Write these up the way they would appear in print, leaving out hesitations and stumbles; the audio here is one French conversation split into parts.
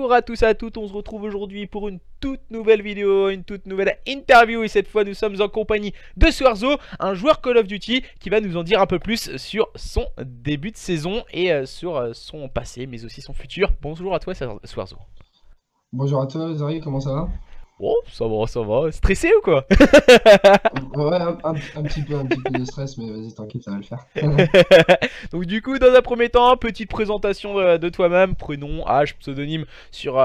Bonjour à tous et à toutes, on se retrouve aujourd'hui pour une toute nouvelle vidéo, une toute nouvelle interview. Et cette fois nous sommes en compagnie de Swerzo, un joueur Call of Duty qui va nous en dire un peu plus sur son début de saison et sur son passé mais aussi son futur. Bonjour à toi Swerzo. Bonjour à toi, Zari, comment ça va? Oh ça va, stressé ou quoi? Ouais, un petit peu de stress, mais vas-y, tranquille, ça va le faire. Donc du coup dans un premier temps, petite présentation de toi-même, prénom, âge, pseudonyme sur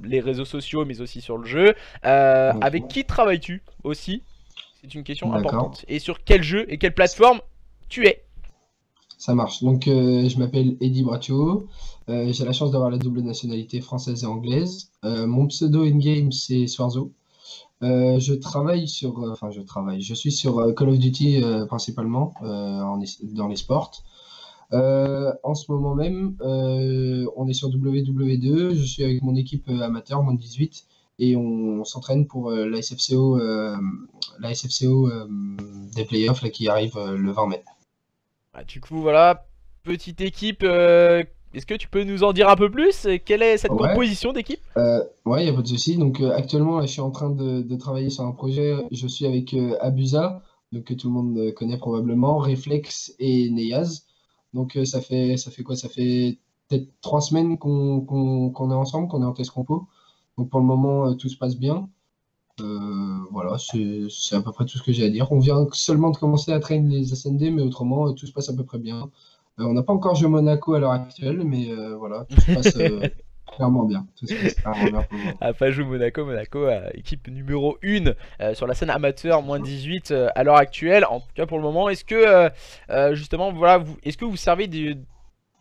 les réseaux sociaux mais aussi sur le jeu. Avec Ok, qui travailles-tu aussi? C'est une question d'accord, importante. Et sur quel jeu et quelle plateforme tu es? ça marche. Donc, je m'appelle Eddy Braccio. J'ai la chance d'avoir la double nationalité française et anglaise. Mon pseudo in-game, c'est Swarzo. Je travaille sur, enfin, je travaille. Je suis sur Call of Duty principalement dans les sports. En ce moment même, on est sur WW2. Je suis avec mon équipe amateur, moins de 18, et on s'entraîne pour la SFCO des playoffs là, qui arrive le 20 mai. Ah, du coup voilà, petite équipe. Est-ce que tu peux nous en dire un peu plus? Quelle est cette Ouais, composition d'équipe? ouais, il n'y a pas de souci. Donc actuellement, là, je suis en train de travailler sur un projet. Je suis avec Abusa, donc, que tout le monde connaît probablement, Reflex et Neyaz. Donc ça fait quoi? Ça fait peut-être 3 semaines qu'on est ensemble, qu'on est en test compo. Donc pour le moment, tout se passe bien. Voilà, c'est à peu près tout ce que j'ai à dire. On vient seulement de commencer à traîner les SND, mais autrement, tout se passe à peu près bien. On n'a pas encore joué Monaco à l'heure actuelle, mais voilà, tout se passe clairement bien. Tout se passe clairement bien pour le moment. À Pajou Monaco, équipe numéro 1 sur la scène amateur, moins 18 à l'heure actuelle, en tout cas pour le moment. Est-ce que justement, voilà, est-ce que vous servez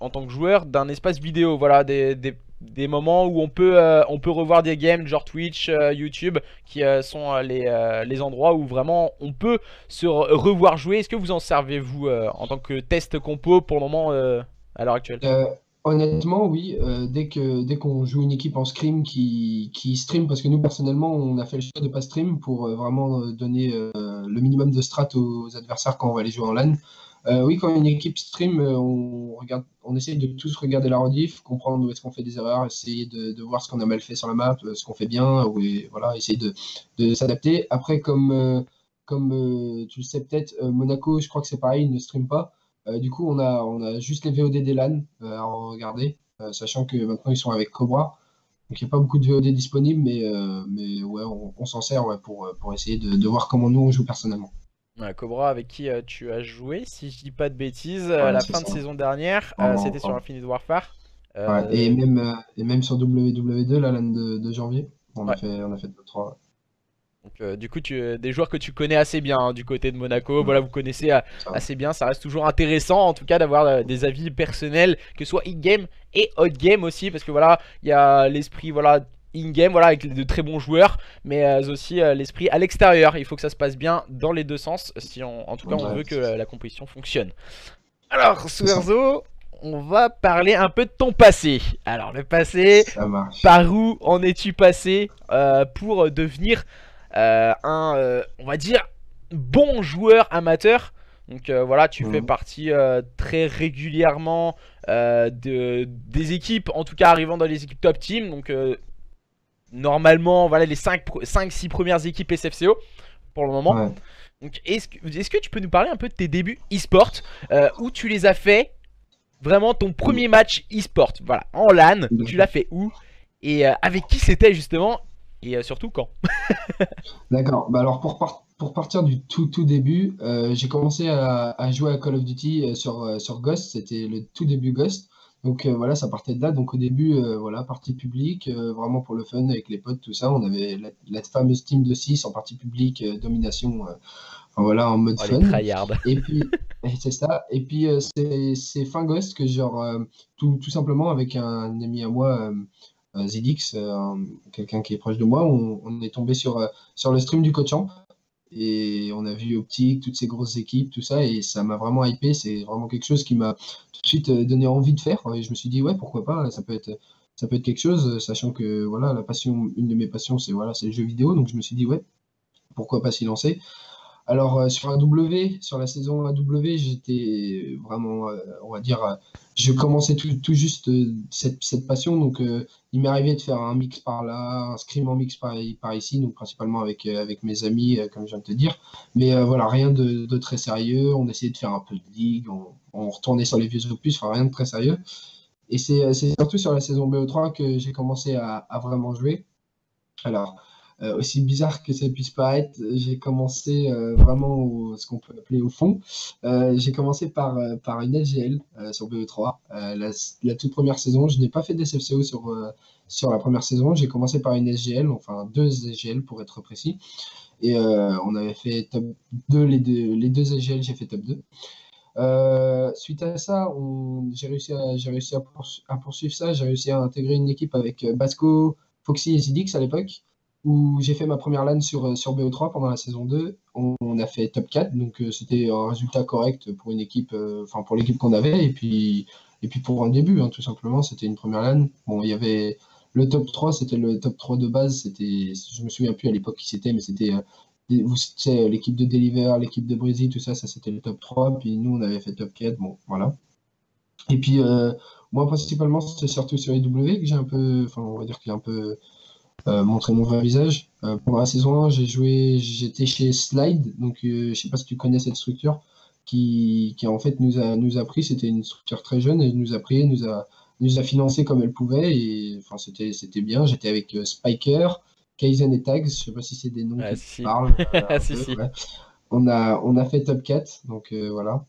en tant que joueur d'un espace vidéo, voilà, des moments où on peut revoir des games genre Twitch, YouTube, qui sont les endroits où vraiment on peut se revoir jouer. Est-ce que vous en servez vous en tant que test compo pour le moment à l'heure actuelle? Euh, Honnêtement, oui. Dès qu'on joue une équipe en scrim qui stream, parce que nous, personnellement, on a fait le choix de pas stream pour vraiment donner le minimum de strat aux adversaires quand on va aller jouer en LAN. Oui, quand une équipe stream, on regarde, on essaye de tous regarder la rediff, comprendre où est-ce qu'on fait des erreurs, essayer de voir ce qu'on a mal fait sur la map, ce qu'on fait bien, voilà, essayer de s'adapter. Après, comme tu le sais peut-être, Monaco, je crois que c'est pareil, ils ne stream pas. Du coup, on a juste les VOD des LAN à regarder, sachant que maintenant ils sont avec Cobra. Donc il n'y a pas beaucoup de VOD disponibles, mais ouais, on s'en sert ouais, pour essayer de voir comment nous on joue personnellement. Cobra avec qui tu as joué, si je dis pas de bêtises, à Voilà, la c'est fin de ça. saison dernière, c'était sur En- Infinite Warfare. ouais, et Euh, même sur WW2, la LAN de janvier, on a ouais. fait 2-3. Donc, du coup, des joueurs que tu connais assez bien hein, du côté de Monaco. Voilà, vous connaissez Ça. assez bien. Ça reste toujours intéressant, en tout cas, d'avoir des avis personnels, que ce soit in-game et out-game aussi, parce que voilà, il y a l'esprit voilà in-game, voilà, avec de très bons joueurs, mais aussi l'esprit à l'extérieur. Il faut que ça se passe bien dans les deux sens, si en tout cas on Ouais, veut que la compétition fonctionne. Alors, c'est ça. Swerzo, on va parler un peu de ton passé. Alors, le passé, Ça marche. par où en es-tu passé pour devenir on va dire, bon joueur amateur? Donc voilà, tu fais Mhm. partie très régulièrement des équipes, en tout cas arrivant dans les équipes top team. Donc normalement, voilà les 5-6 premières équipes SFCO pour le moment. Ouais. Donc est-ce que tu peux nous parler un peu de tes débuts e-sport, où tu les as fait, vraiment ton premier match e-sport, voilà, en LAN, tu l'as fait où? Et avec qui c'était justement? Et surtout quand? D'accord. Bah alors pour partir du tout début, j'ai commencé à jouer à Call of Duty sur Ghost, c'était le tout début Ghost. Donc voilà, ça partait de là. Donc au début, voilà, partie publique, vraiment pour le fun avec les potes, tout ça. On avait la fameuse team de 6 en partie publique, domination, enfin, voilà, en mode Oh, les fun. tryhards. Et puis c'est ça. Et puis c'est fin Ghost que genre tout simplement avec un ami à moi, Zidix, quelqu'un qui est proche de moi, on est tombé sur le stream du Coacham et on a vu Optic, toutes ces grosses équipes, tout ça, et ça m'a vraiment hypé. C'est vraiment quelque chose qui m'a tout de suite donné envie de faire. Et je me suis dit, ouais, pourquoi pas, ça peut être quelque chose, sachant que voilà, une de mes passions, c'est voilà, c'est le jeu vidéo. Donc je me suis dit, ouais, pourquoi pas s'y lancer. Alors, sur AW, sur la saison AW, j'étais vraiment, on va dire, je commençais tout juste cette passion. Donc, il m'est arrivé de faire un mix par là, un scrim en mix par ici, donc principalement avec mes amis, comme je viens de te dire. Mais voilà, rien de très sérieux. On essayait de faire un peu de ligue, on retournait sur les vieux opus, enfin rien de très sérieux. Et c'est surtout sur la saison BO3 que j'ai commencé à vraiment jouer. Alors, aussi bizarre que ça puisse paraître, j'ai commencé vraiment ce qu'on peut appeler au fond. J'ai commencé par une SGL sur BE3. La toute première saison, je n'ai pas fait d'SFCO sur la première saison. J'ai commencé par une SGL, enfin deux SGL pour être précis. Et on avait fait top 2, les deux SGL, j'ai fait top 2. Suite à ça, j'ai réussi à poursuivre ça. J'ai réussi à intégrer une équipe avec Basco, Foxy et Zidix à l'époque, où j'ai fait ma première LAN sur BO3 pendant la saison 2. On a fait top 4, donc c'était un résultat correct pour une équipe, enfin pour l'équipe qu'on avait, et puis pour un début, hein, tout simplement, c'était une première LAN. Bon, il y avait le top 3, c'était le top 3 de base, je me souviens plus à l'époque qui c'était, mais c'était vous savez, l'équipe de Deliver, l'équipe de Brésil, tout ça, ça c'était le top 3. Puis nous, on avait fait top 4. Bon, voilà. Et puis, moi, principalement, c'est surtout sur IW que j'ai un peu, enfin, on va dire que j'ai un peu montré mon vrai visage. Pendant la saison 1, j'étais chez Slide. Donc, je sais pas si tu connais cette structure qui en fait nous a pris. C'était une structure très jeune. Elle nous a pris, nous a financé comme elle pouvait. Et enfin, c'était bien. J'étais avec Spiker, Kaizen et Tags. Je sais pas si c'est des noms Ah, qui te si, parlent un si, peu. si. Ouais. On a fait top 4, donc voilà.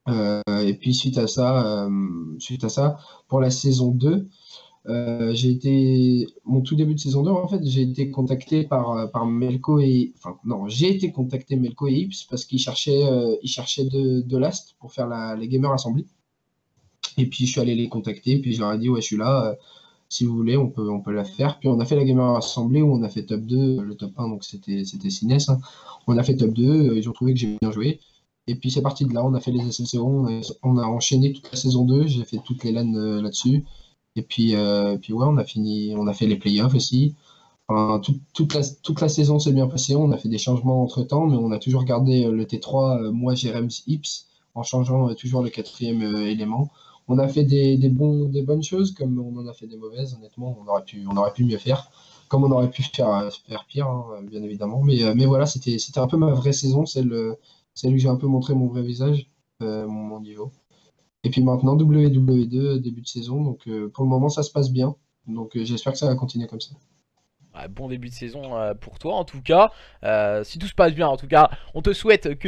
Et puis suite à ça, pour la saison 2, mon tout début de saison 2, en fait, j'ai été contacté par Melco et, enfin, non, j'ai été contacté Melco et Ips parce qu'ils cherchaient de last pour faire les Gamer Assembly. Et puis, je suis allé les contacter, puis je leur ai dit, ouais, je suis là, si vous voulez, on peut la faire. Puis, on a fait la Gamer Assembly où on a fait top 2, le top 1, donc c'était Cines, hein. On a fait top 2, ils ont trouvé que j'ai bien joué. Et puis, c'est parti de là, on a fait les SLCO, on a enchaîné toute la saison 2, j'ai fait toutes les LAN là-dessus. Et puis ouais, on a fait les playoffs aussi. Enfin, toute la saison s'est bien passée. On a fait des changements entre-temps, mais on a toujours gardé le T3, moi, Jérems, Ips, en changeant toujours le quatrième élément. On a fait des bonnes choses, comme on en a fait des mauvaises, honnêtement. On aurait pu mieux faire, comme on aurait pu faire pire, hein, bien évidemment. Mais voilà, c'était un peu ma vraie saison, celle où j'ai un peu montré mon vrai visage, mon niveau. Et puis maintenant, WW2, début de saison. Donc pour le moment, ça se passe bien. Donc j'espère que ça va continuer comme ça. Ouais, bon début de saison pour toi en tout cas. Si tout se passe bien, en tout cas, on te souhaite que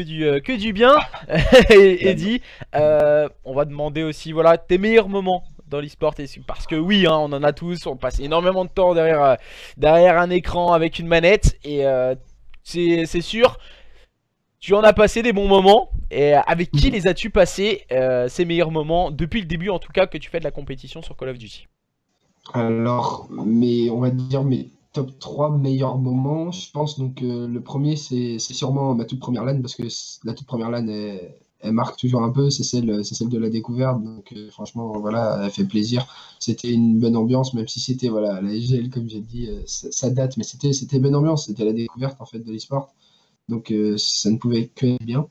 du bien. Eddy, on va demander aussi voilà, tes meilleurs moments dans l'e-sport. Parce que oui, hein, on en a tous. On passe énormément de temps derrière un écran avec une manette. Et c'est sûr, tu en as passé des bons moments. Et avec qui les as-tu passés ces meilleurs moments depuis le début en tout cas que tu fais de la compétition sur Call of Duty? Alors, on va dire mes top 3 meilleurs moments, je pense. Donc le premier, c'est sûrement ma toute première LAN, parce que la toute première LAN, elle marque toujours un peu. C'est celle de la découverte. Donc franchement, voilà, elle fait plaisir. C'était une bonne ambiance, même si c'était voilà, la SGL, comme j'ai dit, ça date, mais c'était bonne ambiance. C'était la découverte en fait de l'e-sport. Donc ça ne pouvait que être bien.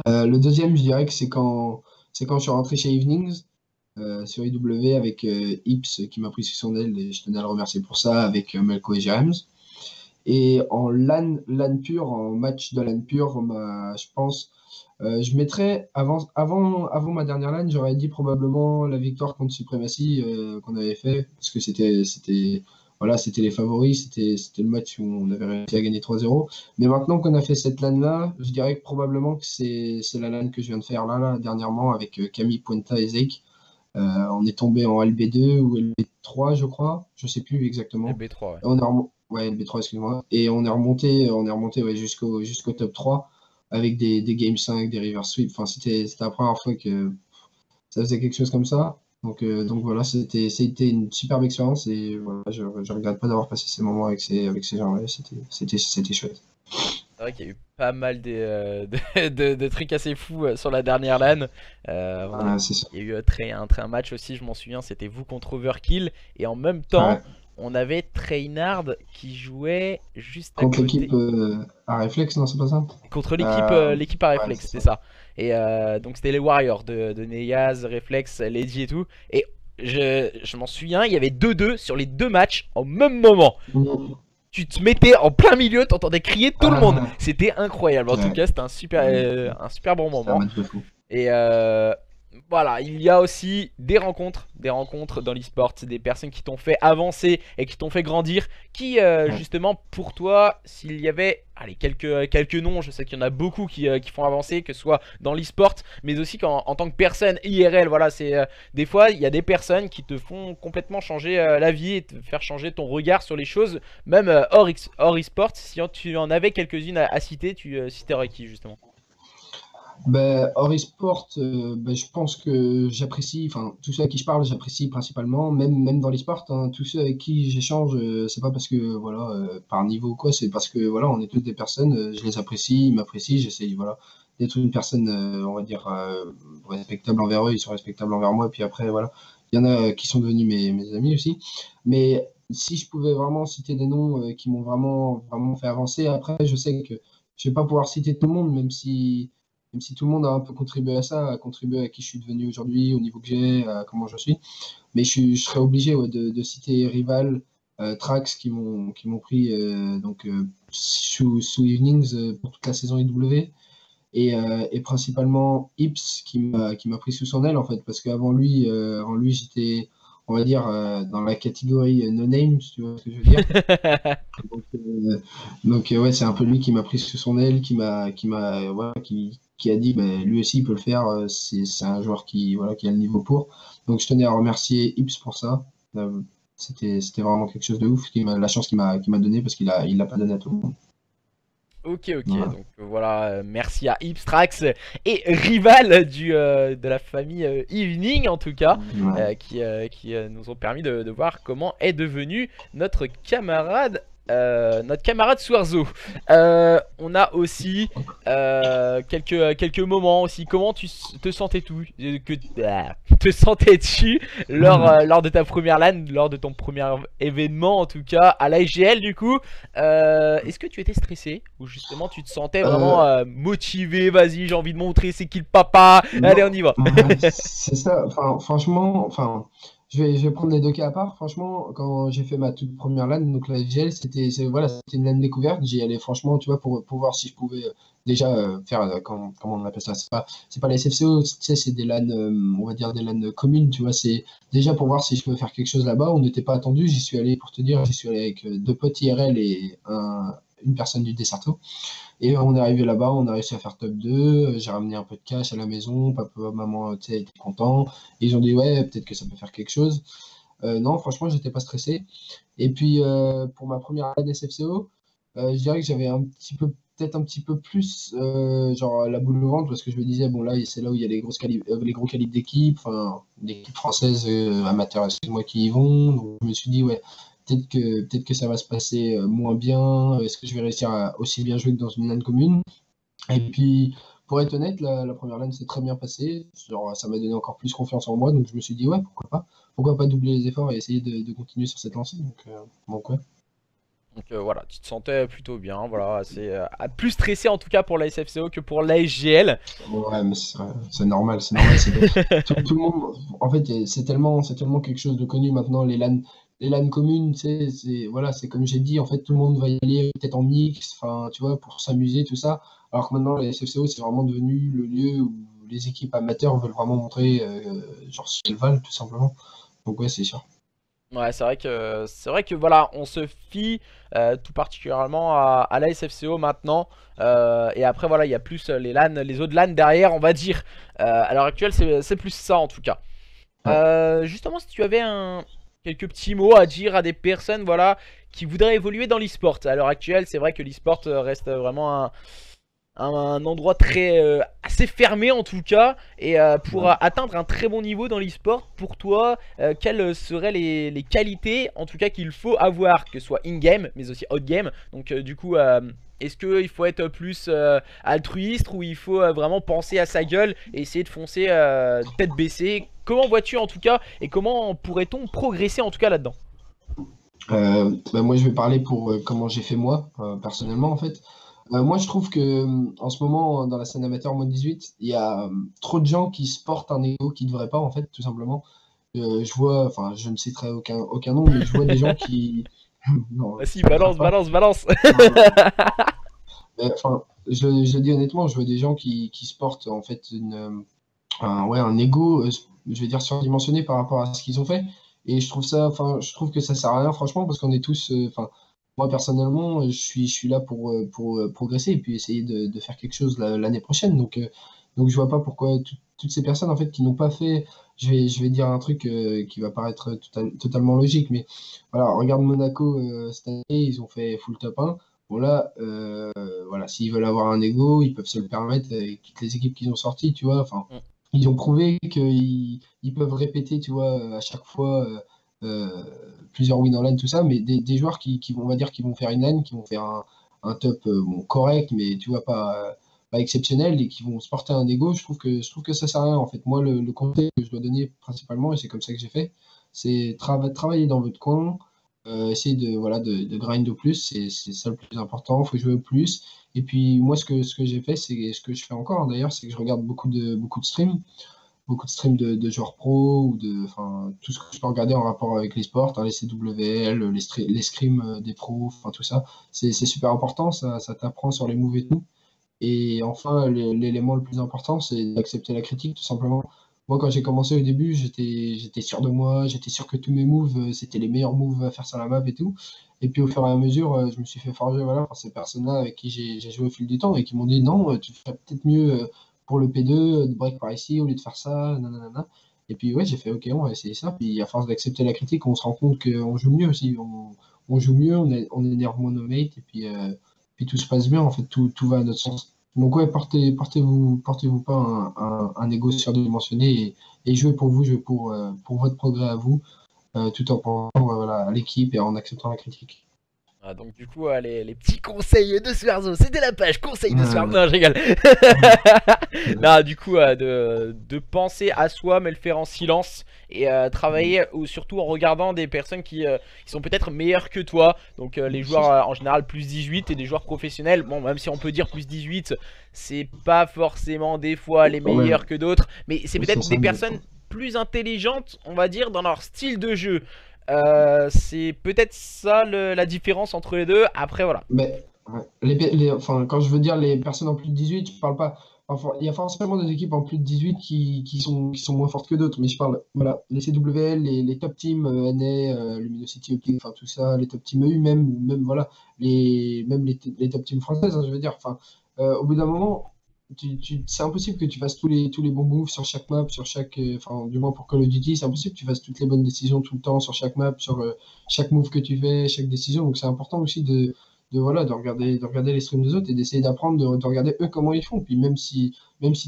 Le deuxième, je dirais que c'est quand je suis rentré chez Evenings sur IW avec Ips qui m'a pris sous son aile, et je tenais à le remercier pour ça, avec Melko et James. Et en LAN pur, en match de LAN pur, je pense, je mettrais avant ma dernière LAN, j'aurais dit probablement la victoire contre Supremacy qu'on avait fait, parce que voilà, c'était les favoris, c'était le match où on avait réussi à gagner 3-0. Mais maintenant qu'on a fait cette LAN-là, je dirais que probablement que c'est la LAN que je viens de faire là dernièrement, avec Camille, Puenta et Zeke. On est tombé en LB2 ou LB3, je crois. Je sais plus exactement. LB3, ouais. Ouais, LB3, excuse-moi. Et on est remonté ouais, jusqu'au top 3 avec des Game 5, des River Sweep. Enfin, c'était la première fois que ça faisait quelque chose comme ça. Donc voilà, c'était une superbe expérience, et voilà, je regrette pas d'avoir passé ces moments avec ces gens-là. C'était chouette. C'est vrai qu'il y a eu pas mal de trucs assez fous sur la dernière LAN. C'est ça. Il y a eu un match aussi, je m'en souviens, c'était vous contre Overkill. Et en même temps, Ouais. on avait Trainard qui jouait juste à Contre côté. l'équipe à réflexe, non, c'est pas ça? Contre Euh, l'équipe à ouais, réflexe, c'est c'est ça. ça. Et donc c'était les Warriors de Neyaz, Réflexe, Lady et tout. Et je m'en souviens, il y avait 2-2 sur les deux matchs au même moment. Mhm. Tu te mettais en plein milieu, t'entendais crier tout le monde. Ah, C'était incroyable. En tout ouais, cas, c'était ouais, un super bon c'était un moment. match de fou. Et voilà, il y a aussi des rencontres dans l'e-sport, des personnes qui t'ont fait avancer et qui t'ont fait grandir, qui Ouais. justement pour toi, s'il y avait, allez, quelques noms, je sais qu'il y en a beaucoup qui font avancer, que ce soit dans l'e-sport, mais aussi en tant que personne IRL, voilà, c'est des fois il y a des personnes qui te font complètement changer la vie et te faire changer ton regard sur les choses, même hors e-sport. Si tu en avais quelques-unes à citer, tu citerais qui justement? Ben, hors e-sport, ben, je pense que j'apprécie, enfin, tous ceux à qui je parle, j'apprécie principalement, même dans l'e-sport, hein, tous ceux avec qui j'échange, c'est pas parce que, voilà, par niveau ou quoi, c'est parce que, voilà, on est toutes des personnes, je les apprécie, ils m'apprécient, j'essaye, voilà, d'être une personne, on va dire, respectable envers eux, ils sont respectables envers moi, puis après, voilà, il y en a qui sont devenus mes amis aussi. Mais si je pouvais vraiment citer des noms qui m'ont vraiment fait avancer, après, je sais que je vais pas pouvoir citer tout le monde, même si tout le monde a un peu contribué à ça, a contribué à qui je suis devenu aujourd'hui, au niveau que j'ai, à comment je suis. Mais je serais obligé, ouais, de citer Rival, Trax qui m'ont pris donc, sous Evenings pour toute la saison IW. Et principalement Ips qui m'a pris sous son aile en fait, parce qu'avant lui j'étais, on va dire, dans la catégorie no name, si tu vois ce que je veux dire. Donc, ouais, c'est un peu lui qui m'a pris sous son aile, voilà, qui a dit, ben, lui aussi il peut le faire. C'est un joueur qui, voilà, qui a le niveau pour. Donc je tenais à remercier Ips pour ça. C'était vraiment quelque chose de ouf, la chance qu'il m'a donné parce il l'a pas donné à tout le monde. Ok, ok, Voilà. donc voilà, merci à Ipstrax et Rival de la famille Evening en tout cas, Ouais. qui nous ont permis de voir comment est devenu notre camarade Swarzo. On a aussi quelques moments aussi. Comment te sentais te sentais-tu lors de ta première LAN, lors de ton premier événement en tout cas à l'IGL du coup? Est-ce que tu étais stressé ou justement tu te sentais vraiment Euh, motivé? Vas-y, j'ai envie de montrer c'est qui le papa. Allez, on Non, y va. ouais, c'est ça. Enfin, franchement, enfin, je vais prendre les deux cas à part. Franchement, quand j'ai fait ma toute première LAN, donc la FGL, voilà, c'était une LAN découverte. J'y allais franchement, tu vois, pour voir si je pouvais déjà faire, comment on appelle ça? C'est pas la SFCO, tu sais, c'est des LAN, on va dire des LAN communes, tu vois. C'est déjà pour voir si je pouvais faire quelque chose là-bas. On n'était pas attendu. J'y suis allé, pour te dire, j'y suis allé avec deux potes IRL et une personne du Desserto. Et on est arrivé là-bas, on a réussi à faire top 2. J'ai ramené un peu de cash à la maison. Papa, maman, tu sais, étaient contents. Et ils ont dit, ouais, peut-être que ça peut faire quelque chose. Non, franchement, j'étais pas stressé. Et puis, pour ma première année SFCO, je dirais que j'avais peut-être un petit peu plus, genre, la boule au ventre, parce que je me disais, bon, là, c'est là où il y a les gros calibres d'équipe, enfin, d'équipes françaises amateurs, excuse-moi, qui y vont. Donc, je me suis dit, ouais, peut-être que ça va se passer moins bien. Est-ce que je vais réussir à aussi bien jouer que dans une LAN commune? Et puis, pour être honnête, la première LAN s'est très bien passée. Genre, ça m'a donné encore plus confiance en moi. Donc, je me suis dit, ouais, pourquoi pas? Pourquoi pas doubler les efforts et essayer de continuer sur cette lancée? Donc, ouais. Donc voilà, tu te sentais plutôt bien, voilà, c'est plus stressé en tout cas pour la SFCO que pour la SGL. Ouais, mais c'est normal, c'est normal. Tout le monde, en fait, c'est tellement quelque chose de connu maintenant, les LAN communes, tu sais, voilà, c'est comme j'ai dit, en fait, tout le monde va y aller peut-être en mix, enfin, tu vois, pour s'amuser, tout ça. Alors que maintenant, la SFCO, c'est vraiment devenu le lieu où les équipes amateurs veulent vraiment montrer, genre, ce qu'elles valent, tout simplement. Donc, ouais, c'est sûr. Ouais, c'est vrai que voilà, on se fie tout particulièrement à la SFCO maintenant. Et après voilà, il y a plus les LAN, les autres LAN derrière, on va dire. À l'heure actuelle, c'est plus ça en tout cas. Ouais. Justement, si tu avais quelques petits mots à dire à des personnes voilà qui voudraient évoluer dans l'e-sport. À l'heure actuelle, c'est vrai que l'e-sport reste vraiment un endroit très assez fermé en tout cas. Et pour Ouais. atteindre un très bon niveau dans l'e-sport, pour toi, quelles seraient les qualités en tout cas qu'il faut avoir, que ce soit in-game mais aussi out-game? Donc du coup, est-ce qu'il faut être plus altruiste ou il faut vraiment penser à sa gueule et essayer de foncer tête baissée? Comment vois-tu en tout cas et comment pourrait-on progresser en tout cas là-dedans? Bah, moi, je vais parler pour comment j'ai fait moi, personnellement, en fait. Moi, je trouve que en ce moment, dans la scène amateur moins 18, il y a trop de gens qui se portent un ego qui ne devraient pas, en fait, tout simplement. Je vois, enfin, je ne citerai aucun nom, mais je vois des gens qui. Non, Vas-y, je ne crains balance, pas. balance, balance. Non, non. Mais, enfin, je le dis honnêtement, je vois des gens qui se portent, en fait, ouais, un ego, je vais dire, surdimensionné par rapport à ce qu'ils ont fait. Et je trouve ça, enfin, je trouve que ça sert à rien, franchement, parce qu'on est tous, enfin, moi personnellement, je suis là pour progresser et puis essayer de faire quelque chose l'année prochaine. Donc je vois pas pourquoi toutes ces personnes, en fait, qui n'ont pas fait, je vais dire un truc qui va paraître totalement logique, mais voilà, regarde Monaco cette année, ils ont fait full top 1. Bon là, voilà, s'ils veulent avoir un ego, ils peuvent se le permettre avec toutes les équipes qu'ils ont sorties, tu vois. Enfin, ils ont prouvé qu'ils peuvent répéter, tu vois, à chaque fois plusieurs wins en LAN, tout ça, mais des joueurs qui vont, on va dire, qui vont faire une LAN, qui vont faire un top bon, correct, mais tu vois, pas exceptionnel, et qui vont se porter un ego, je trouve que ça sert à rien, en fait. Moi, le conseil que je dois donner principalement, et c'est comme ça que j'ai fait, c'est travailler dans votre coin, essayer voilà, de grind au plus, c'est ça le plus important, il faut jouer au plus. Et puis moi, ce que j'ai fait, c'est ce que je fais encore d'ailleurs, c'est que je regarde beaucoup de streams de joueurs pro ou enfin, tout ce que je peux regarder en rapport avec les sports, hein, les CWL, les scrims des pros, enfin tout ça. C'est super important, ça t'apprend sur les moves et tout. Et enfin, l'élément le plus important, c'est d'accepter la critique, tout simplement. Moi, quand j'ai commencé au début, j'étais sûr de moi, j'étais sûr que tous mes moves, c'était les meilleurs moves à faire sur la map et tout. Et puis, au fur et à mesure, je me suis fait forger voilà, par ces personnes-là avec qui j'ai joué au fil du temps et qui m'ont dit non, tu ferais peut-être mieux pour le P2, de break par ici au lieu de faire ça, nanana. Et puis, ouais, j'ai fait OK, on va essayer ça. Puis, à force d'accepter la critique, on se rend compte qu'on joue mieux aussi. On joue mieux, on énerve moins nos mates et puis tout se passe bien. En fait, tout va à notre sens. Donc ouais, portez-vous pas un ego surdimensionné et jouez pour vous, jouez pour votre progrès à vous, tout en pensant voilà, à l'équipe et en acceptant la critique. Ah, donc du coup, les petits conseils de Swerzo, c'était la page conseils de Swerzo. Euh, Non, je rigole. euh, Non, du coup, de penser à soi, mais le faire en silence et travailler ou surtout en regardant des personnes qui sont peut-être meilleures que toi. Donc les joueurs en général plus 18 et des joueurs professionnels. Bon, même si on peut dire plus 18, c'est pas forcément des fois les quand même, meilleurs que d'autres, mais c'est ils sont peut-être des 5000. personnes plus intelligentes, on va dire, dans leur style de jeu. C'est peut-être ça la différence entre les deux. Après, voilà. Mais ouais, enfin, quand je veux dire les personnes en plus de 18, je parle pas. Enfin, il y a forcément des équipes en plus de 18 qui sont moins fortes que d'autres, mais je parle, voilà, les CWL, les top teams, NA, Luminosity Optic, enfin tout ça, les top teams EU, même voilà, même les top teams françaises, hein, je veux dire. Enfin, au bout d'un moment, c'est impossible que tu fasses tous les bons moves sur chaque map, enfin, du moins pour Call of Duty, c'est impossible que tu fasses toutes les bonnes décisions tout le temps sur chaque map, sur chaque move que tu fais, chaque décision. Donc c'est important aussi voilà, de regarder les streams des autres et d'essayer d'apprendre de regarder eux comment ils font. Puis même si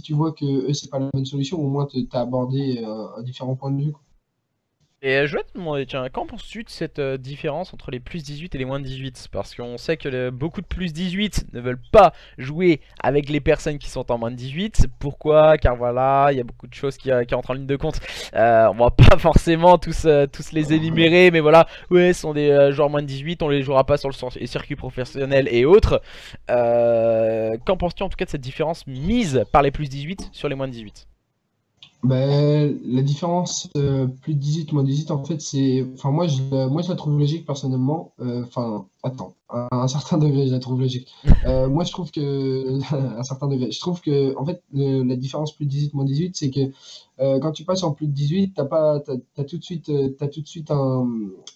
tu vois que eux, c'est pas la bonne solution, au moins tu as abordé un différent point de vue, quoi. Et je voulais te demander, tiens, qu'en penses-tu de cette différence entre les plus 18 et les moins 18? Parce qu'on sait que beaucoup de plus 18 ne veulent pas jouer avec les personnes qui sont en moins de 18. Pourquoi? Car voilà, il y a beaucoup de choses qui entrent en ligne de compte. On va pas forcément tous les énumérer, mais voilà, ouais, ce sont des joueurs moins de 18, on les jouera pas sur le circuit professionnel et autres. Qu'en penses-tu en tout cas de cette différence mise par les plus 18 sur les moins de 18? Ben, la différence plus de 18, moins 18, en fait, c'est. Enfin, moi, je la trouve logique personnellement. Enfin, attends, à un certain degré, je la trouve logique. Moi, je trouve que. À un certain degré. Je trouve que, en fait, la différence plus de 18, moins 18, c'est que quand tu passes en plus de 18, t'as tout de suite un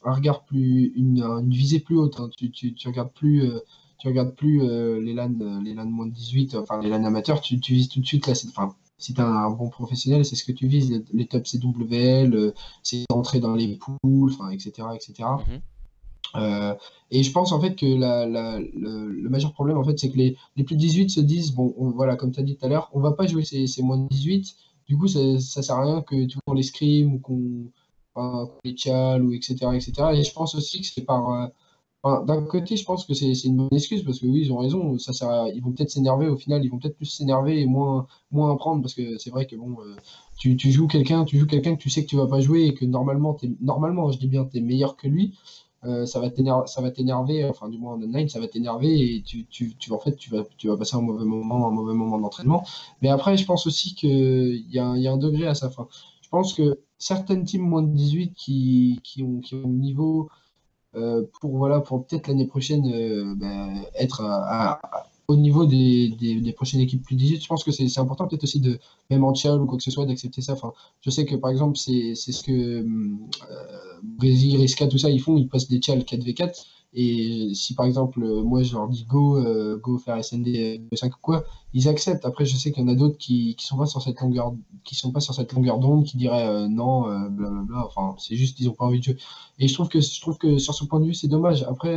regard une visée plus haute, hein. Tu regardes plus les LAN moins de 18, enfin les LAN amateurs, tu vises tout de suite là, enfin, si tu as un bon professionnel, c'est ce que tu vises, les top CWL, c'est d'entrer dans les poules, enfin, etc., etc. Mhm. Euh, et je pense en fait que le majeur problème, en fait, c'est que les plus de 18 se disent, bon, voilà, comme tu as dit tout à l'heure, on va pas jouer ces moins de 18, du coup, ça sert à rien que tu vois, on les scrim ou qu'on les tchal, ou etc., etc. Et je pense aussi que c'est enfin, d'un côté, je pense que c'est une bonne excuse parce que oui, ils ont raison. Ils vont peut-être s'énerver au final, ils vont peut-être plus s'énerver et moins apprendre parce que c'est vrai que bon, tu joues quelqu'un que tu sais que tu vas pas jouer et que normalement, je dis bien, tu es meilleur que lui. ça va t'énerver, enfin du moins en online, ça va t'énerver et en fait, tu vas passer un mauvais moment d'entraînement. Mais après, je pense aussi il y a un degré à ça. Enfin, je pense que certaines teams moins de 18 qui ont le niveau pour, voilà, pour peut-être l'année prochaine être au niveau des prochaines équipes plus 18, je pense que c'est important peut-être aussi de, même en Tchad ou quoi que ce soit, d'accepter ça. Enfin, je sais que par exemple, c'est ce que Brésil, Risca, tout ça, ils font, ils passent des Tchad 4v4. Et si par exemple, moi je leur dis go faire SND 5 ou quoi, ils acceptent. Après, je sais qu'il y en a d'autres qui sont pas sur cette longueur, qui sont pas sur cette longueur d'onde, qui diraient non, blablabla. Enfin, c'est juste qu'ils ont pas envie de jouer. Et je trouve que sur ce point de vue, c'est dommage. Après,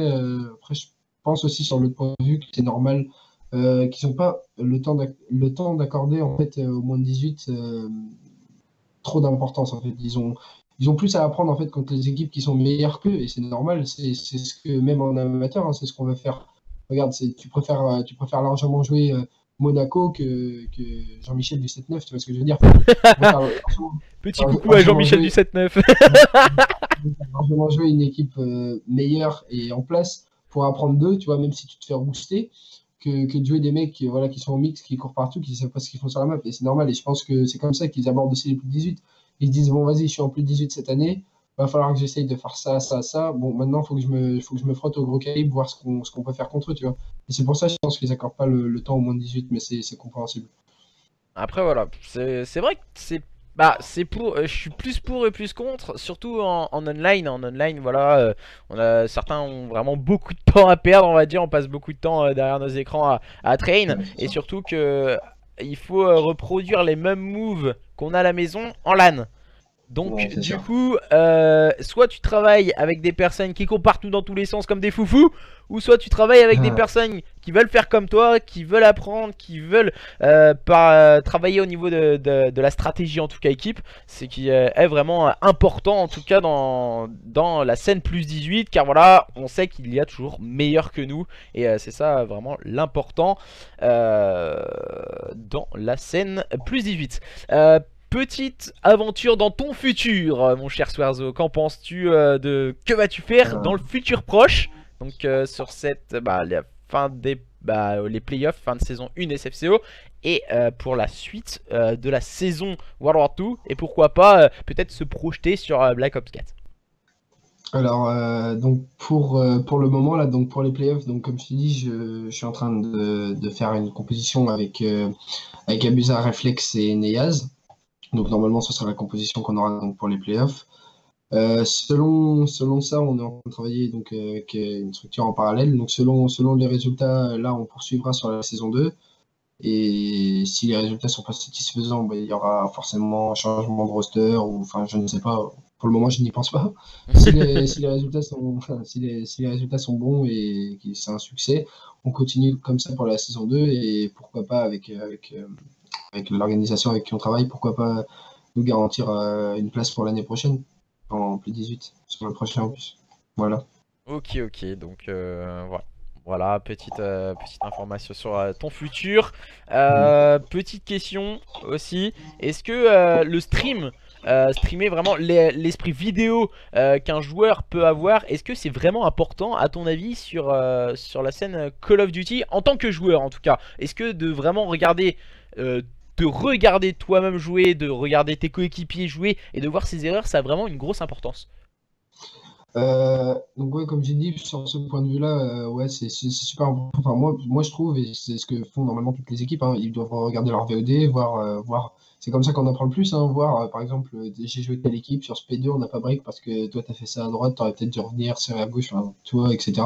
je pense aussi sur l'autre point de vue que c'est normal qu'ils n'ont pas le temps d'accorder en fait au moins de 18 trop d'importance en fait. Ils ont plus à apprendre en fait contre les équipes qui sont meilleures qu'eux et c'est normal. C'est ce que même en amateur, hein, c'est ce qu'on va faire. Regarde, tu préfères largement jouer Monaco que Jean-Michel du 7-9, tu vois ce que je veux dire? Tu préfères Petit coucou à largement Jean-Michel du jouer 7-9. largement jouer une équipe meilleure et en place pour apprendre d'eux, tu vois, même si tu te fais rebooster, que de jouer des mecs voilà, qui sont au mix, qui courent partout, qui ne savent pas ce qu'ils font sur la map. Et c'est normal. Et je pense que c'est comme ça qu'ils abordent aussi les plus de 18. Ils se disent, bon, vas-y, je suis en plus de 18 cette année, va falloir que j'essaye de faire ça, ça, ça. Bon, maintenant, faut que je me frotte au gros calibre, voir ce qu'on peut faire contre eux, tu vois. Et c'est pour ça, je pense qu'ils n'accordent pas le temps au moins de 18, mais c'est compréhensible. Après voilà, c'est vrai que c'est pour je suis plus pour et plus contre, surtout en online. En online, voilà, certains ont vraiment beaucoup de temps à perdre, on va dire. On passe beaucoup de temps derrière nos écrans à train, Ouais, c'est et ça. surtout que il faut reproduire les mêmes moves qu'on a à la maison en LAN. Donc Ouais, c'est du sûr. coup, soit tu travailles avec des personnes qui courent partout dans tous les sens comme des foufous, ou soit tu travailles avec des Ah, personnes qui veulent faire comme toi, qui veulent apprendre, qui veulent travailler au niveau de la stratégie en tout cas équipe, c'est qui est vraiment important en tout cas dans la scène plus 18, car voilà, on sait qu'il y a toujours meilleur que nous, et c'est ça vraiment l'important dans la scène plus 18. Petite aventure dans ton futur, mon cher Swerzo. Qu'en penses-tu de que vas-tu faire dans le ah. futur proche? Donc sur cette la fin des les playoffs, fin de saison 1 SFCO, et pour la suite de la saison World War 2, et pourquoi pas peut-être se projeter sur Black Ops 4. Alors, donc pour le moment, là, donc pour les playoffs, donc comme je t'ai dit, je suis en train de faire une composition avec Abusa, Reflex et Neyaz. Donc normalement, ce sera la composition qu'on aura donc pour les playoffs. Selon ça, on est en train de travailler donc, avec une structure en parallèle. Donc selon les résultats, là, on poursuivra sur la saison 2. Et si les résultats sont pas satisfaisants, ben, il y aura forcément un changement de roster ou enfin je ne sais pas. Pour le moment, je n'y pense pas. Si les résultats sont enfin, si les résultats sont bons et que c'est un succès, on continue comme ça pour la saison 2 et pourquoi pas avec l'organisation avec qui on travaille, pourquoi pas nous garantir une place pour l'année prochaine en plus 18 sur le prochain opus. Voilà. Ok, ok, donc voilà. Voilà, petite information sur ton futur. Petite question aussi. Est-ce que le streamer vraiment l'esprit vidéo qu'un joueur peut avoir, est-ce que c'est vraiment important à ton avis sur la scène Call of Duty en tant que joueur en tout cas? Est-ce que de vraiment euh, de regarder toi-même jouer, de regarder tes coéquipiers jouer et de voir ses erreurs, ça a vraiment une grosse importance? Donc ouais, comme j'ai dit, sur ce point de vue-là, ouais, c'est super important. Enfin, moi, je trouve, et c'est ce que font normalement toutes les équipes, hein, ils doivent regarder leur VOD, voir. C'est comme ça qu'on apprend le plus, hein, voir, par exemple, j'ai joué telle équipe sur ce P2, on n'a pas break parce que toi, t'as fait ça à droite, t'aurais peut-être dû revenir, sur à gauche, enfin, toi, etc.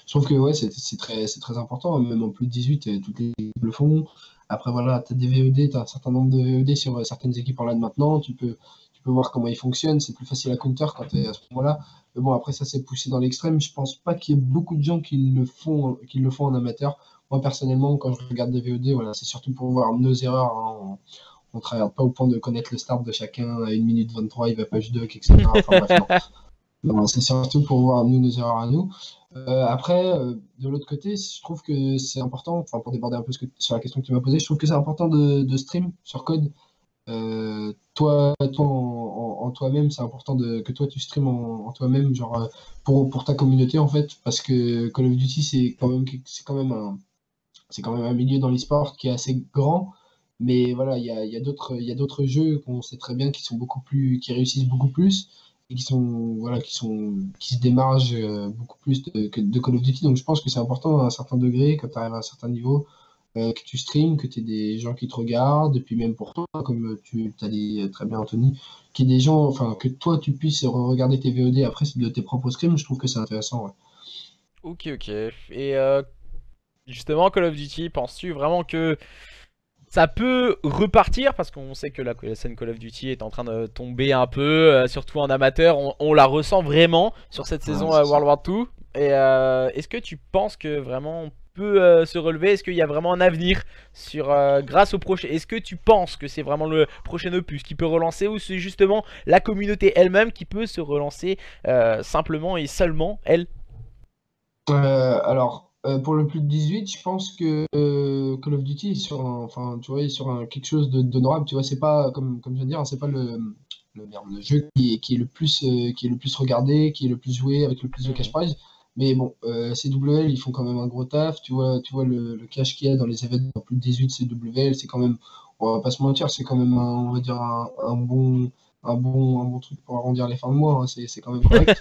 Je trouve que ouais, c'est très important, hein, même en plus de 18, toutes les équipes le font. Après, voilà, t'as des VOD, t'as un certain nombre de VOD sur certaines équipes en LAN maintenant, tu peux voir comment ils fonctionnent, c'est plus facile à counter quand t'es à ce moment-là. Mais bon, après, ça s'est poussé dans l'extrême. Je pense pas qu'il y ait beaucoup de gens qui le font en amateur. Moi, personnellement, quand je regarde des VOD, voilà, c'est surtout pour voir nos erreurs, hein. On ne travaille pas au point de connaître le start de chacun à 1 minute 23, il va page doc, etc. Enfin bref, non. Non, c'est surtout pour voir nous nos erreurs à nous. Après, de l'autre côté, je trouve que c'est important, enfin pour déborder un peu sur la question que tu m'as posée, je trouve que c'est important de stream sur code toi en toi-même, c'est important que toi tu stream en toi-même, genre pour ta communauté en fait, parce que Call of Duty c'est quand même un milieu dans l'e-sport qui est assez grand, mais voilà, il y a d'autres jeux qu'on sait très bien qui sont beaucoup plus, qui réussissent beaucoup plus et qui sont, voilà, qui se démargent beaucoup plus que de Call of Duty. Donc je pense que c'est important à un certain degré, quand tu arrives à un certain niveau, que tu streams, que tu aies des gens qui te regardent, et puis même pour toi, comme tu as dit très bien Anthony, qu'il y ait des gens, enfin, que toi tu puisses regarder tes VOD après de tes propres streams, je trouve que c'est intéressant. Ouais. Ok, ok. Et justement, Call of Duty, penses-tu vraiment que ça peut repartir? Parce qu'on sait que la scène Call of Duty est en train de tomber un peu, surtout en amateur. On la ressent vraiment sur cette Ouais, saison c'est ça. World War 2. Et est-ce que tu penses que vraiment on peut se relever? Est-ce qu'il y a vraiment un avenir sur, grâce au prochain? Est-ce que tu penses que c'est vraiment le prochain opus qui peut relancer, ou c'est justement la communauté elle-même qui peut se relancer simplement et seulement elle? Pour le plus de 18, je pense que Call of Duty est sur enfin, tu vois, est sur quelque chose d'honorable. Tu vois, c'est pas, comme je viens de dire, hein, c'est pas le jeu qui est le plus, qui est le plus regardé, qui est le plus joué, avec le plus de cash Mhm. prize. Mais bon, CWL, ils font quand même un gros taf. Tu vois le cash qu'il y a dans les événements plus de 18 CWL, c'est quand même, on va pas se mentir, c'est quand même, on va dire, un bon truc pour arrondir les fins de mois, hein. C'est quand même correct.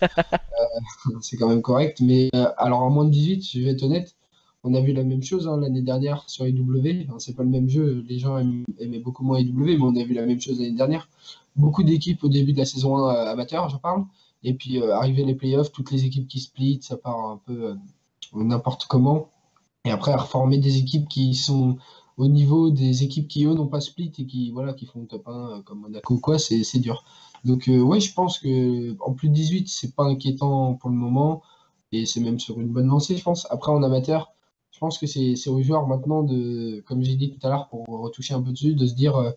C'est quand même correct. Mais alors, en moins de 18, je vais être honnête, on a vu la même chose hein, l'année dernière sur AEW. Enfin, c'est pas le même jeu. Les gens aimaient beaucoup moins AEW, mais on a vu la même chose l'année dernière. Beaucoup d'équipes au début de la saison 1 amateur, je parle. Et puis, arrivé les playoffs, toutes les équipes qui split, ça part un peu n'importe comment. Et après, à reformer des équipes qui sont au niveau des équipes qui, eux, n'ont pas split et qui, voilà, qui font top 1 comme Monaco ou quoi, c'est dur. Donc, ouais, je pense que en plus de 18, c'est pas inquiétant pour le moment. Et c'est même sur une bonne lancée, je pense. Après, en amateur, je pense que c'est aux joueurs maintenant de, comme j'ai dit tout à l'heure, pour retoucher un peu dessus, de se dire,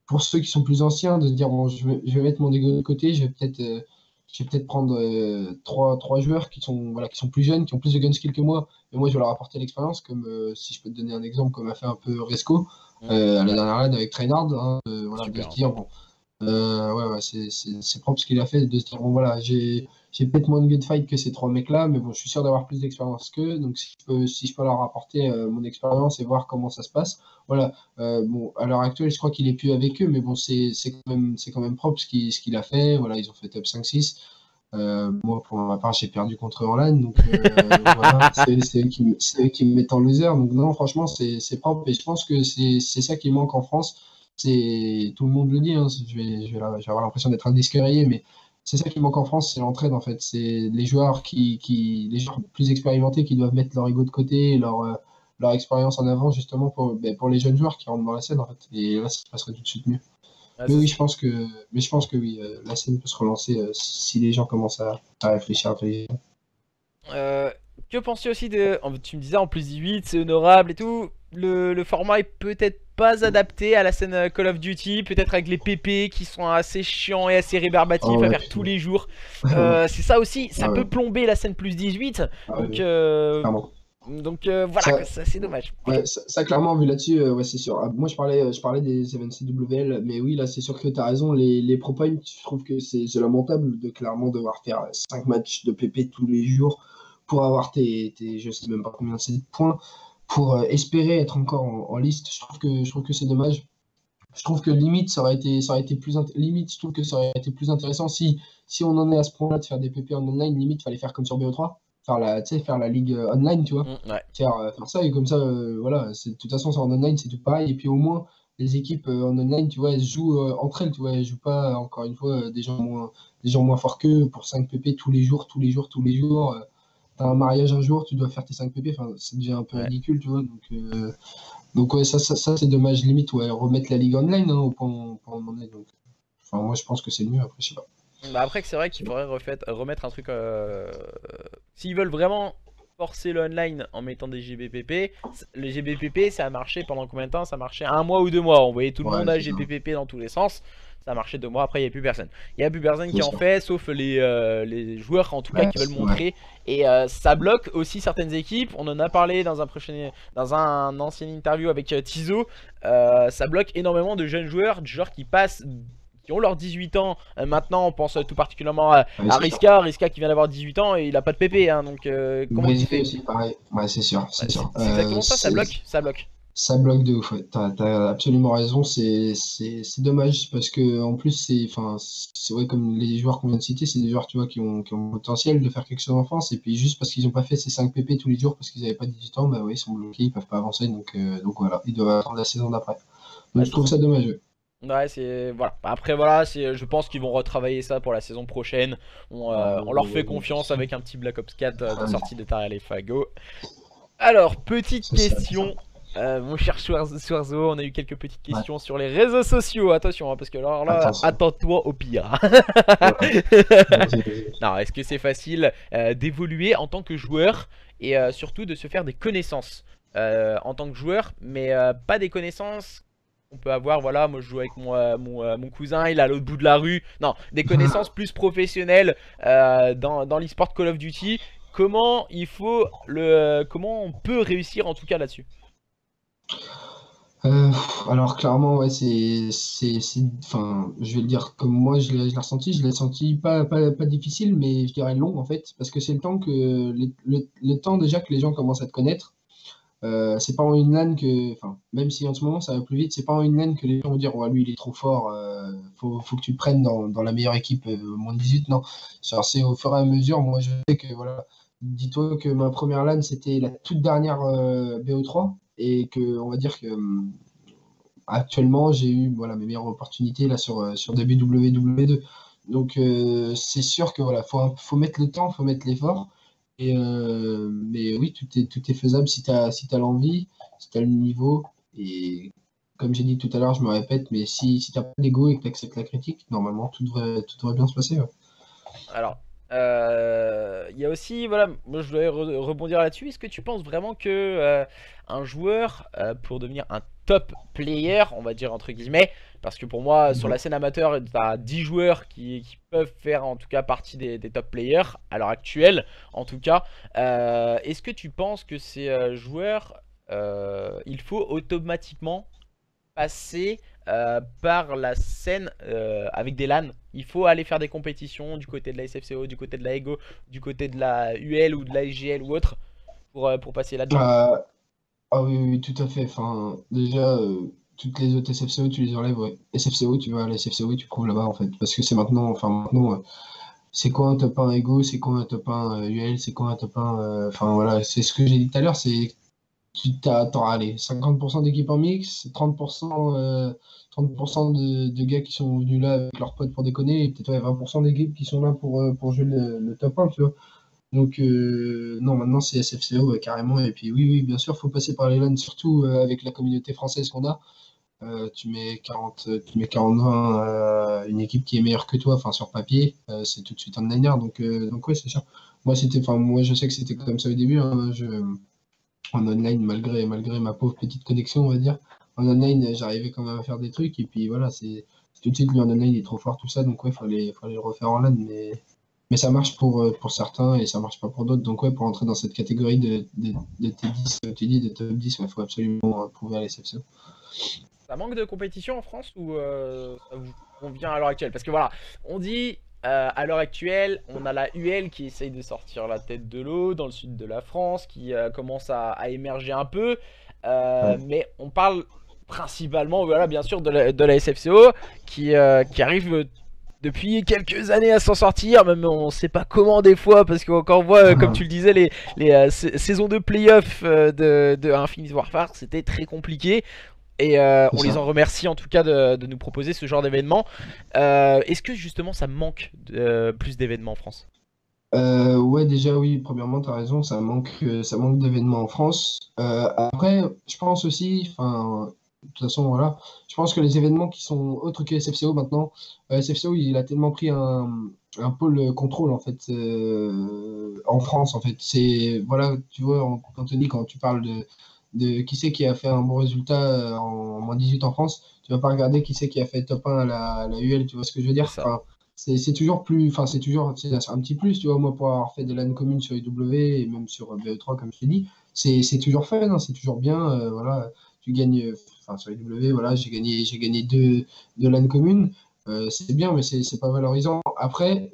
pour ceux qui sont plus anciens, de se dire, bon, je vais mettre mon ego de côté, je vais peut-être prendre trois joueurs qui sont, voilà, qui sont plus jeunes, qui ont plus de gun skill que moi, et moi je vais leur apporter l'expérience, comme si je peux te donner un exemple, comme a fait un peu Resco Mhm. à la Ouais, dernière LAN avec Trainard, hein, voilà, de super se hein. dire, bon, ouais, ouais, c'est propre ce qu'il a fait, de se dire, bon voilà, j'ai peut-être moins de gunfight que ces trois mecs-là, mais bon, je suis sûr d'avoir plus d'expérience qu'eux, donc si je peux leur apporter mon expérience et voir comment ça se passe, voilà. Bon, à l'heure actuelle, je crois qu'il est plus avec eux, mais bon, c'est quand même propre ce qu'il a fait, voilà, ils ont fait top 5-6. Moi, pour ma part, j'ai perdu contre eux en LAN, donc voilà, c'est eux qui me mettent en loser. Donc non, franchement, c'est propre. Et je pense que c'est ça qui manque en France. Tout le monde le dit, hein, je vais avoir l'impression d'être un disque rayé, mais c'est ça qui manque en France, c'est l'entraide en fait. C'est les joueurs plus expérimentés qui doivent mettre leur ego de côté, et leur expérience en avant justement pour les jeunes joueurs qui rentrent dans la scène en fait. Et là, ça se passerait tout de suite mieux. Ouais, Mais c'est oui, ça. je pense que oui, la scène peut se relancer si les gens commencent à réfléchir intelligemment. Euh, que penses-tu aussi de... Tu me disais en plus 18, c'est honorable et tout. Le format est peut-être pas adapté à la scène Call of Duty, peut-être avec les PP qui sont assez chiants et assez rébarbatifs Oh à ouais, faire tous les jours. ouais, C'est ça aussi, ça ah peut ouais, plomber la scène plus 18. ah Donc, ouais, clairement. voilà, Ça, que ça c'est dommage. ouais, ça, clairement, vu là-dessus, ouais, c'est sûr. Ah, moi, je parlais des events CWL, mais oui, là, c'est sûr que tu as raison. Les pro points, je trouve que c'est lamentable de clairement devoir faire 5 matchs de PP tous les jours pour avoir je sais même pas combien c'est de points, pour espérer être encore en liste. Je trouve que c'est dommage. Je trouve que limite, ça aurait été limite, je trouve que ça aurait été plus intéressant si on en est à ce point-là de faire des PP en online, limite, fallait faire comme sur BO3, tu sais, faire la ligue online, tu vois, Ouais, faire ça, et comme ça, voilà, de toute façon, c'est en online, c'est tout pareil, et puis au moins, les équipes en online, tu vois, elles jouent entre elles, tu vois, elles jouent pas, encore une fois, des gens moins forts qu'eux pour 5 PP tous les jours, tous les jours, tous les jours. T'as un mariage un jour, tu dois faire tes 5 PP, enfin, ça devient un peu ouais. ridicule, tu vois, donc ouais, ça c'est dommage, limite, ouais, remettre la ligue online hein, au point où on en est. Donc, enfin, moi, je pense que c'est le mieux, après, je sais pas. Bah après que c'est vrai Je qu'il sais pas. faudrait remettre un truc... S'ils veulent vraiment... forcer le online en mettant des GBPP. Le GBPP, ça a marché pendant combien de temps? Ça marchait 1 mois ou 2 mois. On voyait tout le Ouais, monde à c'est ça. GBPP dans tous les sens. Ça a marché 2 mois, après il n'y a plus personne. Il n'y a plus personne C'est qui en ça. fait, sauf les joueurs en tout cas Ouais, qui veulent ouais. montrer. Et ça bloque aussi certaines équipes. On en a parlé dans un ancien interview avec Tizo. Ça bloque énormément de jeunes joueurs, du genre qui passent, qui ont leurs 18 ans. Maintenant, on pense tout particulièrement Ouais, à c'est sûr. Riska. Riska qui vient d'avoir 18 ans et il a pas de PP. Hein, donc comment tu Brésil fais? aussi, pareil. Ouais, c'est sûr, Ouais, c'est sûr. c'est exactement ça, ça bloque, ça bloque. Ça bloque de ouf, ouais. T'as absolument raison, c'est dommage parce que en plus enfin c'est vrai comme les joueurs qu'on vient de citer, c'est des joueurs tu vois qui ont le potentiel de faire quelque chose en France et puis juste parce qu'ils n'ont pas fait ces 5 PP tous les jours parce qu'ils n'avaient pas 18 ans, bah ouais, ils sont bloqués, ils peuvent pas avancer donc voilà, ils doivent attendre la saison d'après. Ouais, Donc je c'est trouve ça. ça dommage. Ouais. Ouais, c'est voilà. Après voilà, je pense qu'ils vont retravailler ça pour la saison prochaine. On leur fait confiance avec un petit Black Ops 4 de Ouais, sortie de Tariel et Fago. Alors, petite c'est ça, c'est ça. question. Mon cher Schwarzo, on a eu quelques petites Ouais, questions sur les réseaux sociaux. Attention, hein, parce que alors là, attention. attends-toi au pire. Ouais, vas-y, vas-y. Non, est-ce que c'est facile d'évoluer en tant que joueur et surtout de se faire des connaissances en tant que joueur, mais pas des connaissances qu'on peut avoir. Voilà, moi je joue avec mon cousin, il est à l'autre bout de la rue. Non, des connaissances plus professionnelles dans l'e-sport Call of Duty. Comment on peut réussir en tout cas là-dessus? Alors clairement, ouais, enfin, je vais le dire comme moi, je l'ai ressenti, je l'ai senti pas difficile, mais je dirais long en fait, parce que c'est le temps le temps déjà que les gens commencent à te connaître. C'est pas en une LAN enfin, même si en ce moment ça va plus vite, c'est pas en une LAN que les gens vont dire, ouais, lui il est trop fort, faut que tu le prennes dans la meilleure équipe moins de 18, non. Genre, c'est au fur et à mesure, moi je sais que voilà, dis-toi que ma première LAN c'était la toute dernière BO3 et que on va dire que actuellement j'ai eu voilà, mes meilleures opportunités là sur WW2. Donc c'est sûr que voilà, faut mettre le temps, faut mettre l'effort. Mais oui, tout est faisable si t'as l'envie, si t'as le niveau. Et comme j'ai dit tout à l'heure, je me répète, mais si t'as pas d'ego et que t'acceptes la critique, normalement tout devrait bien se passer. Ouais. Alors, il y a aussi, voilà, moi je dois rebondir là-dessus. Est-ce que tu penses vraiment que un joueur, pour devenir un top player, on va dire entre guillemets, parce que pour moi, sur la Ouais. scène amateur, tu as 10 joueurs qui peuvent faire en tout cas partie des top players, à l'heure actuelle, en tout cas. Est-ce que tu penses que ces joueurs, il faut automatiquement passer par la scène avec des LAN. Il faut aller faire des compétitions du côté de la SFCO, du côté de la EGO, du côté de la UL ou de la SGL ou autre pour passer là-dedans. Euh, ah oui, oui, tout à fait. Enfin, déjà, toutes les autres SFCO, tu les enlèves. Ouais. SFCO, tu vas à la SFCO et tu prouves là-bas en fait. Parce que c'est maintenant, c'est quoi un top 1 Ego, c'est quoi un top 1 UL, c'est quoi un top 1. Enfin voilà, c'est ce que j'ai dit tout à l'heure, c'est t'auras allez, 50% d'équipes en mix, 30% de gars qui sont venus là avec leurs potes pour déconner, et peut-être ouais, 20% d'équipes qui sont là pour jouer le top 1, tu vois. Donc non, maintenant c'est SFCO ouais, carrément. Et puis oui, oui, bien sûr, faut passer par les LAN, surtout avec la communauté française qu'on a. Tu mets 40-20, une équipe qui est meilleure que toi, enfin sur papier, c'est tout de suite un liner. Donc ouais, c'est sûr. Moi je sais que c'était comme ça au début. Hein, en online, malgré ma pauvre petite connexion, on va dire. En online, j'arrivais quand même à faire des trucs. Et puis voilà, c'est tout de suite, lui en online, il est trop fort, tout ça. Donc ouais, fallait le refaire en LAN. Mais ça marche pour certains et ça marche pas pour d'autres. Donc ouais, pour entrer dans cette catégorie de T10, tu dis, de top 10, il faut absolument prouver à la SFC. Ça manque de compétition en France ou ça vous convient à l'heure actuelle? Parce que voilà, on dit à l'heure actuelle, on a la UL qui essaye de sortir la tête de l'eau dans le sud de la France, qui commence à émerger un peu. Ouais. Mais on parle principalement, voilà, bien sûr, de la SFCO qui arrive depuis quelques années à s'en sortir, même on sait pas comment des fois, parce qu'on quand on voit, comme tu le disais, les saisons de playoff de Infinite Warfare, c'était très compliqué. Et C'est on les ça. en remercie en tout cas de nous proposer ce genre d'événement. Est-ce que justement ça manque plus d'événements en France? Ouais, déjà, oui, premièrement, tu as raison, ça manque d'événements en France. Après, je pense aussi, enfin, toute façon, voilà. Je pense que les événements qui sont autres que SFCO maintenant, SFCO, il a tellement pris un pôle contrôle, en fait, en France, en fait. Voilà, tu vois, Anthony, quand tu parles de qui c'est qui a fait un bon résultat en -18 en France, tu vas pas regarder qui c'est qui a fait top 1 à la UL, tu vois ce que je veux C'est dire? ça. Enfin, c'est toujours plus, enfin, c'est un petit plus, tu vois, moi, pour avoir fait des LAN communes sur IW et même sur BE3, comme je t'ai dit, c'est toujours fun, hein, c'est toujours bien, voilà, tu gagnes, enfin, sur IW, voilà, j'ai gagné deux LAN communes, c'est bien, mais c'est pas valorisant. Après,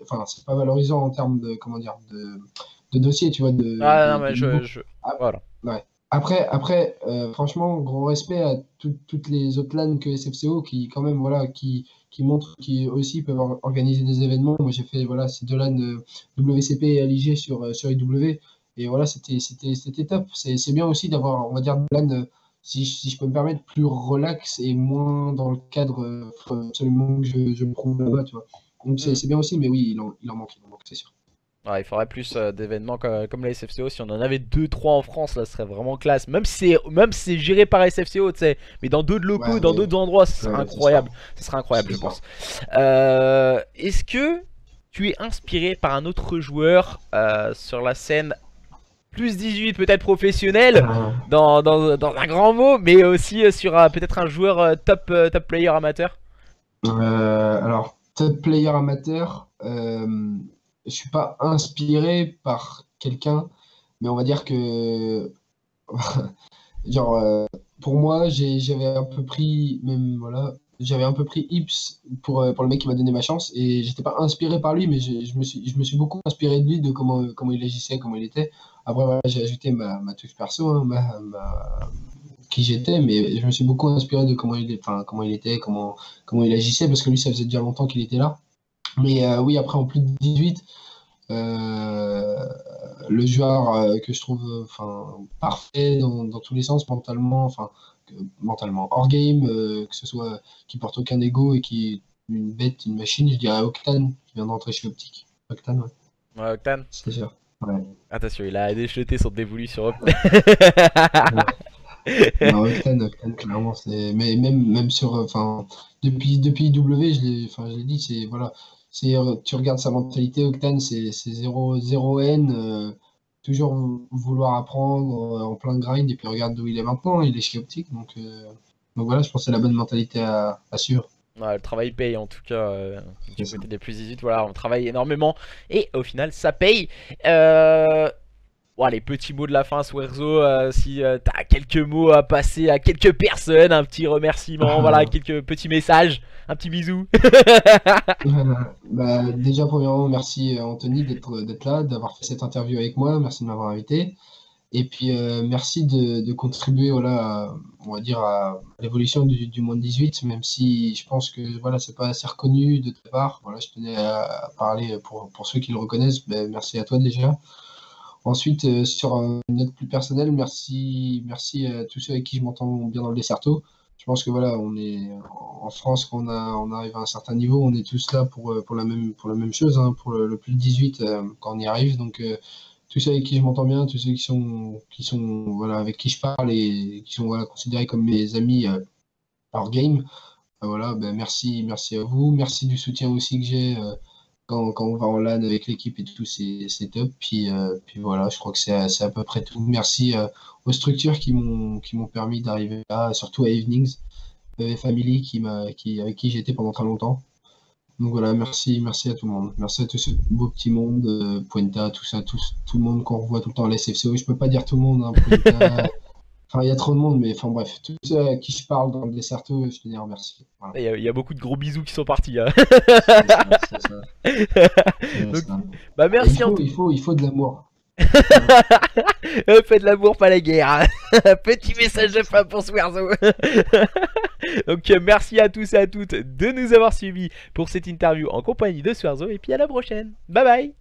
enfin, c'est pas valorisant en termes de, comment dire, de dossier, tu vois, Ah non, mais de niveau. voilà. Ouais. Après, franchement, gros respect à toutes les autres LAN que SFCO qui, quand même, voilà, qui montrent qu'ils aussi peuvent organiser des événements. Moi, j'ai fait, voilà, ces deux LAN WCP et LIG sur IW. Et voilà, c'était top. C'est bien aussi d'avoir, on va dire, des LAN, si je peux me permettre, plus relax et moins dans le cadre faut absolument que je me prouve là-bas, tu vois. Donc, c'est Hmm. c'est bien aussi, mais oui, il en manque, c'est sûr. Ouais, il faudrait plus d'événements comme la SFCO. Si on en avait deux trois en France, là, ce serait vraiment classe. Même si c'est géré par SFCO, tu sais. Mais dans d'autres Ouais, locaux, dans mais d'autres endroits, ce serait ouais, c'est ça. incroyable. Ce serait incroyable, C'est je ça. pense. Est-ce que tu es inspiré par un autre joueur sur la scène plus 18 peut-être professionnel, dans un grand mot, mais aussi sur peut-être un joueur top player amateur? Alors, top player amateur, je suis pas inspiré par quelqu'un, mais on va dire que, genre, pour moi, j'avais un peu pris, même, voilà, j'avais un peu pris Ips pour le mec qui m'a donné ma chance, et j'étais pas inspiré par lui, mais je me suis beaucoup inspiré de lui, de comment il agissait, comment il était. Après, voilà, j'ai ajouté ma touche perso, hein, qui j'étais, mais je me suis beaucoup inspiré de comment il était, comment il agissait, parce que lui, ça faisait déjà longtemps qu'il était là. Mais oui, après, en plus de 18, euh, le joueur que je trouve parfait dans tous les sens, mentalement, mentalement, hors game, que ce soit qui porte aucun ego et qui est une bête, une machine, je dirais Octane, qui vient d'entrer chez Optic. Octane, ouais, Ouais, Octane. c'est sûr. Ouais. Attention, il a déjeté son dévolu sur eux. Non, Octane, clairement, mais même sur, depuis IW, je l'ai dit, voilà, tu regardes sa mentalité, Octane, c'est zéro haine, toujours vouloir apprendre, en plein grind, et puis regarde d'où il est maintenant, il est chez Optic, donc voilà, je pense que c'est la bonne mentalité à suivre. Ouais, le travail paye en tout cas C'est du ça. côté des plus 18, voilà, on travaille énormément et au final ça paye. Euh, Ouais, les petits mots de la fin, Swerzo, si t'as quelques mots à passer à quelques personnes, un petit remerciement, voilà, quelques petits messages, un petit bisou. Bah, déjà, premièrement, merci Anthony d'être là, d'avoir fait cette interview avec moi, merci de m'avoir invité. Et puis, merci de contribuer, voilà, on va dire, à l'évolution du moins de 18, même si je pense que voilà, c'est pas assez reconnu de ta part. Voilà, je tenais à parler pour ceux qui le reconnaissent. Ben, merci à toi déjà. Ensuite, sur une note plus personnelle, merci à tous ceux avec qui je m'entends bien dans le Desserto. Je pense que voilà, on est en France, quand on arrive à un certain niveau, on est tous là pour la même chose, hein, pour le plus de 18 quand on y arrive. Donc, tous ceux avec qui je m'entends bien, tous ceux qui sont voilà, avec qui je parle et qui sont voilà, considérés comme mes amis hors game, voilà, ben merci à vous. Merci du soutien aussi que j'ai quand on va en LAN avec l'équipe et tout, c'est top. Puis voilà, je crois que c'est à peu près tout. Merci aux structures qui m'ont permis d'arriver là, surtout à Evenings, Family avec qui j'étais pendant très longtemps. Donc voilà, merci à tout le monde. Merci à tous ce beau petit monde, Puenta, tout ça, tout le monde qu'on revoit tout le temps à la SFCO. Je peux pas dire tout le monde, hein, Puenta. Enfin, il y a trop de monde, mais enfin bref, tous ceux à qui je parle dans le Desserto, je tenais à remercier. Voilà. Il y a beaucoup de gros bisous qui sont partis, hein. C'est ça, c'est ça, c'est Donc, ça. bah Et il merci en faut, tout. il faut, il faut de l'amour. Voilà. Faites l'amour, pas la guerre. Petit C'est ça, message de c'est fin ça. pour Swerzo. Donc merci à tous et à toutes de nous avoir suivis pour cette interview en compagnie de Swerzo et puis à la prochaine. Bye bye.